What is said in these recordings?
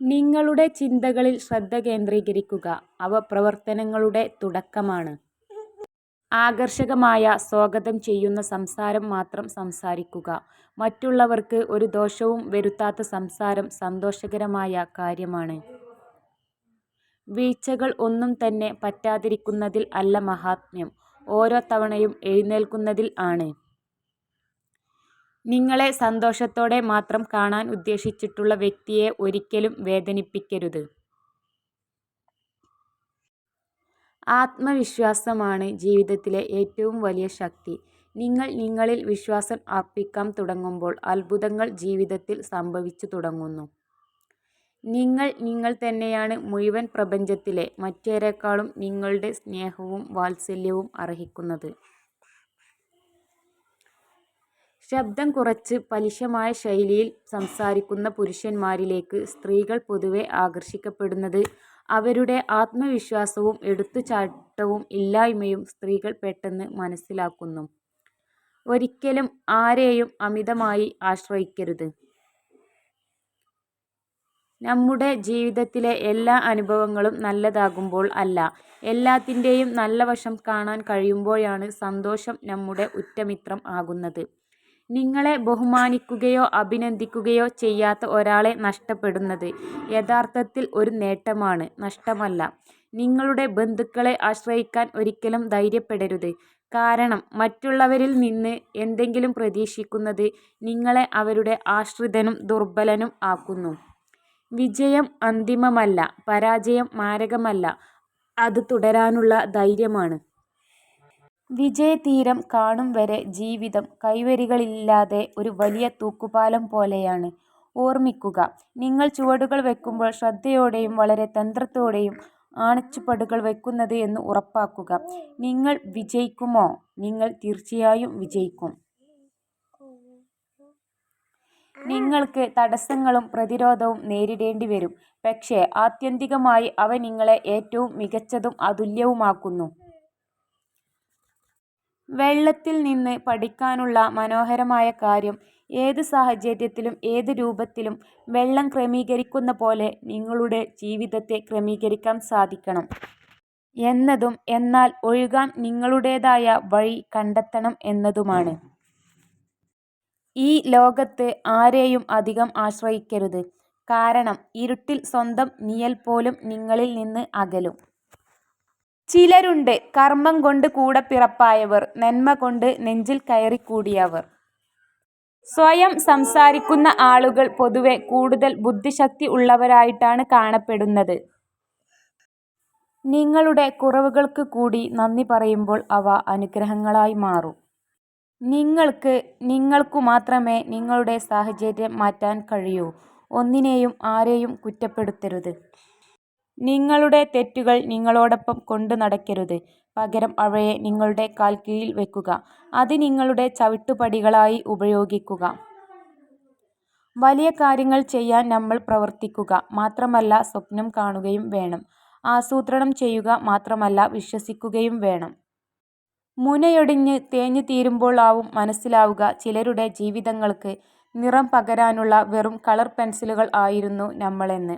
നിങ്ങളുടെ ചിന്തകളിൽ ശ്രദ്ധ കേന്ദ്രീകരിക്കുക. അവ പ്രവർത്തനങ്ങളുടെ തുടക്കമാണ്. ആകർഷകമായ, സ്വാഗതം ചെയ്യുന്ന സംസാരം മാത്രം സംസാരിക്കുക. മറ്റുള്ളവർക്ക് ഒരു ദോഷവും വരുത്താത്ത സംസാരം സന്തോഷകരമായ കാര്യമാണ്. വീഴ്ചകൾ ഒന്നും തന്നെ പറ്റാതിരിക്കുന്നതിൽ അല്ല മഹാത്മ്യം, ഓരോ തവണയും എഴുന്നേൽക്കുന്നതിൽ ആണ്. നിങ്ങളെ സന്തോഷത്തോടെ മാത്രം കാണാൻ ഉദ്ദേശിച്ചിട്ടുള്ള വ്യക്തിയെ ഒരിക്കലും വേദനിപ്പിക്കരുത്. ആത്മവിശ്വാസമാണ് ജീവിതത്തിലെ ഏറ്റവും വലിയ ശക്തി. നിങ്ങൾ നിങ്ങളിൽ വിശ്വാസം അർപ്പിക്കാൻ തുടങ്ങുമ്പോൾ അത്ഭുതങ്ങൾ ജീവിതത്തിൽ സംഭവിച്ചു തുടങ്ങുന്നു. നിങ്ങൾ നിങ്ങൾ തന്നെയാണ് മുഴുവൻ പ്രപഞ്ചത്തിലെ മറ്റാരേക്കാളും നിങ്ങളുടെ സ്നേഹവും വാത്സല്യവും അർഹിക്കുന്നത്. ശബ്ദം കുറച്ച് പലിശമായ ശൈലിയിൽ സംസാരിക്കുന്ന പുരുഷന്മാരിലേക്ക് സ്ത്രീകൾ പൊതുവെ ആകർഷിക്കപ്പെടുന്നത് അവരുടെ ആത്മവിശ്വാസവും എടുത്തുചാട്ടവും ഇല്ലായ്മയും സ്ത്രീകൾ പെട്ടെന്ന് മനസ്സിലാക്കുന്നു. ഒരിക്കലും ആരെയും അമിതമായി ആശ്രയിക്കരുത്. നമ്മുടെ ജീവിതത്തിലെ എല്ലാ അനുഭവങ്ങളും നല്ലതാകുമ്പോൾ അല്ല, എല്ലാത്തിൻ്റെയും നല്ല വശം കാണാൻ കഴിയുമ്പോഴാണ് സന്തോഷം നമ്മുടെ ഉറ്റമിത്രം ആകുന്നത്. നിങ്ങളെ ബഹുമാനിക്കുകയോ അഭിനന്ദിക്കുകയോ ചെയ്യാത്ത ഒരാളെ നഷ്ടപ്പെടുന്നത് യഥാർത്ഥത്തിൽ ഒരു നേട്ടമാണ്, നഷ്ടമല്ല. നിങ്ങളുടെ ബന്ധുക്കളെ ആശ്രയിക്കാൻ ഒരിക്കലും ധൈര്യപ്പെടരുത്. കാരണം മറ്റുള്ളവരിൽ നിന്ന് എന്തെങ്കിലും പ്രതീക്ഷിക്കുന്നത് നിങ്ങളെ അവരുടെ ആശ്രിതനും ദുർബലനും ആക്കുന്നു. വിജയം അന്തിമമല്ല, പരാജയം മാരകമല്ല, അത് തുടരാനുള്ള ധൈര്യമാണ്. വിജയതീരം കാണും വരെ ജീവിതം കൈവരികളില്ലാതെ ഒരു വലിയ തൂക്കുപാലം പോലെയാണ്. ഓർമ്മിക്കുക, നിങ്ങൾ ചുവടുകൾ വയ്ക്കുമ്പോൾ ശ്രദ്ധയോടെയും വളരെ തന്ത്രത്തോടെയും ആണിച്ചുവടുകൾ വയ്ക്കുന്നത് എന്ന് ഉറപ്പാക്കുക. നിങ്ങൾ വിജയിക്കുമോ? നിങ്ങൾ തീർച്ചയായും വിജയിക്കും. നിങ്ങൾക്ക് തടസ്സങ്ങളും പ്രതിരോധവും നേരിടേണ്ടി വരും, പക്ഷേ ആത്യന്തികമായി അവ നിങ്ങളെ ഏറ്റവും മികച്ചതും അതുല്യവുമാക്കുന്നു. വെള്ളത്തിൽ നിന്ന് പഠിക്കാനുള്ള മനോഹരമായ കാര്യം, ഏത് സാഹചര്യത്തിലും ഏത് രൂപത്തിലും വെള്ളം ക്രമീകരിക്കുന്ന പോലെ നിങ്ങളുടെ ജീവിതത്തെ ക്രമീകരിക്കാൻ സാധിക്കണം എന്നതും, എന്നാൽ ഒഴുകാൻ നിങ്ങളുടേതായ വഴി കണ്ടെത്തണം എന്നതുമാണ്. ഈ ലോകത്ത് ആരെയും അധികം ആശ്രയിക്കരുത്, കാരണം ഇരുട്ടിൽ സ്വന്തം നിഴൽ പോലും നിങ്ങളിൽ നിന്ന് അകലും. ചിലരുണ്ട്, കർമ്മം കൊണ്ട് കൂടപ്പിറപ്പായവർ, നന്മ കൊണ്ട് നെഞ്ചിൽ കയറിക്കൂടിയവർ. സ്വയം സംസാരിക്കുന്ന ആളുകൾ പൊതുവെ കൂടുതൽ ബുദ്ധിശക്തി ഉള്ളവരായിട്ടാണ് കാണപ്പെടുന്നത്. നിങ്ങളുടെ കുറവുകൾക്ക് കൂടി നന്ദി പറയുമ്പോൾ അവ അനുഗ്രഹങ്ങളായി മാറും. നിങ്ങൾക്ക് നിങ്ങൾക്കു മാത്രമേ നിങ്ങളുടെ സാഹചര്യം മാറ്റാൻ കഴിയൂ. ഒന്നിനെയും ആരെയും കുറ്റപ്പെടുത്തരുത്. നിങ്ങളുടെ തെറ്റുകൾ നിങ്ങളോടൊപ്പം കൊണ്ടു നടക്കരുത്, പകരം അവയെ നിങ്ങളുടെ കാൽക്കീഴിൽ വയ്ക്കുക. അത് നിങ്ങളുടെ ചവിട്ടുപടികളായി ഉപയോഗിക്കുക. വലിയ കാര്യങ്ങൾ ചെയ്യാൻ നമ്മൾ പ്രവർത്തിക്കുക മാത്രമല്ല, സ്വപ്നം കാണുകയും വേണം. ആസൂത്രണം ചെയ്യുക മാത്രമല്ല, വിശ്വസിക്കുകയും വേണം. മുനയൊടിഞ്ഞ് തേഞ്ഞു തീരുമ്പോൾ ആവും മനസ്സിലാവുക, ചിലരുടെ ജീവിതങ്ങൾക്ക് നിറം പകരാനുള്ള വെറും കളർ പെൻസിലുകൾ ആയിരുന്നു നമ്മളെന്ന്.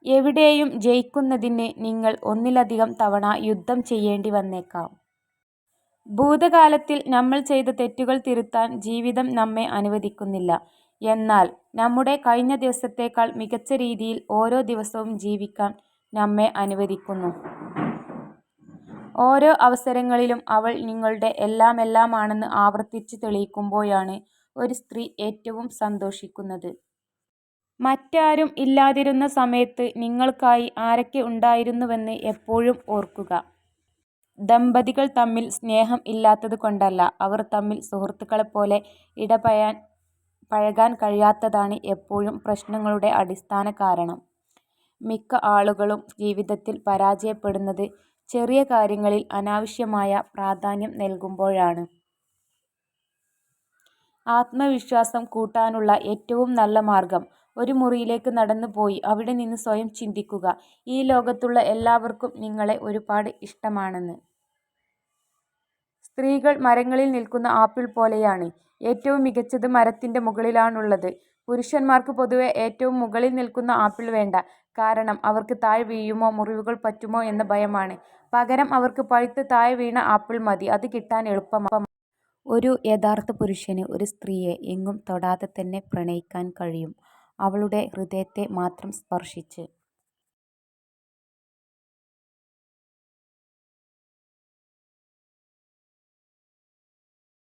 എവിടെയും ജയിക്കുന്നതിന് നിങ്ങൾ ഒന്നിലധികം തവണ യുദ്ധം ചെയ്യേണ്ടി വന്നേക്കാം. ഭൂതകാലത്തിൽ നമ്മൾ ചെയ്ത തെറ്റുകൾ തിരുത്താൻ ജീവിതം നമ്മെ അനുവദിക്കുന്നില്ല, എന്നാൽ നമ്മുടെ കഴിഞ്ഞ ദിവസത്തേക്കാൾ മികച്ച രീതിയിൽ ഓരോ ദിവസവും ജീവിക്കാൻ നമ്മെ അനുവദിക്കുന്നു. ഓരോ അവസരങ്ങളിലും അവൾ നിങ്ങളുടെ എല്ലാമെല്ലാമാണെന്ന് ആവർത്തിച്ച് തെളിയിക്കുമ്പോഴാണ് ഒരു സ്ത്രീ ഏറ്റവും സന്തോഷിക്കുന്നത്. മറ്റാരും ഇല്ലാതിരുന്ന സമയത്ത് നിങ്ങൾക്കായി ആരൊക്കെ ഉണ്ടായിരുന്നുവെന്ന് എപ്പോഴും ഓർക്കുക. ദമ്പതികൾ തമ്മിൽ സ്നേഹം ഇല്ലാത്തതുകൊണ്ടല്ല, അവർ തമ്മിൽ സുഹൃത്തുക്കളെപ്പോലെ ഇടപഴകാൻ കഴിയാത്തതാണ് എപ്പോഴും പ്രശ്നങ്ങളുടെ അടിസ്ഥാന കാരണം. മിക്ക ആളുകളും ജീവിതത്തിൽ പരാജയപ്പെടുന്നത് ചെറിയ കാര്യങ്ങളിൽ അനാവശ്യമായ പ്രാധാന്യം നൽകുമ്പോഴാണ്. ആത്മവിശ്വാസം കൂട്ടാനുള്ള ഏറ്റവും നല്ല മാർഗം ഒരു മുറിയിലേക്ക് നടന്നു പോയി അവിടെ നിന്ന് സ്വയം ചിന്തിക്കുക, ഈ ലോകത്തുള്ള എല്ലാവർക്കും നിങ്ങളെ ഒരുപാട് ഇഷ്ടമാണെന്ന്. സ്ത്രീകൾ മരങ്ങളിൽ നിൽക്കുന്ന ആപ്പിൾ പോലെയാണ്. ഏറ്റവും മികച്ചത് മരത്തിന്റെ മുകളിലാണുള്ളത്. പുരുഷന്മാർക്ക് പൊതുവെ ഏറ്റവും മുകളിൽ നിൽക്കുന്ന ആപ്പിൾ വേണ്ട. കാരണം അവർക്ക് താഴെ വീഴുമോ, മുറിവുകൾ പറ്റുമോ എന്ന ഭയമാണ്. പകരം അവർക്ക് പഴുത്ത് താഴെ വീണ ആപ്പിൾ മതി. അത് കിട്ടാൻ എളുപ്പമാണ്. ഒരു യഥാർത്ഥ പുരുഷന് ഒരു സ്ത്രീയെ എങ്ങും തൊടാതെ തന്നെ പ്രണയിക്കാൻ കഴിയും. അവളുടെ ഹൃദയത്തെ മാത്രം സ്പർശിച്ച്.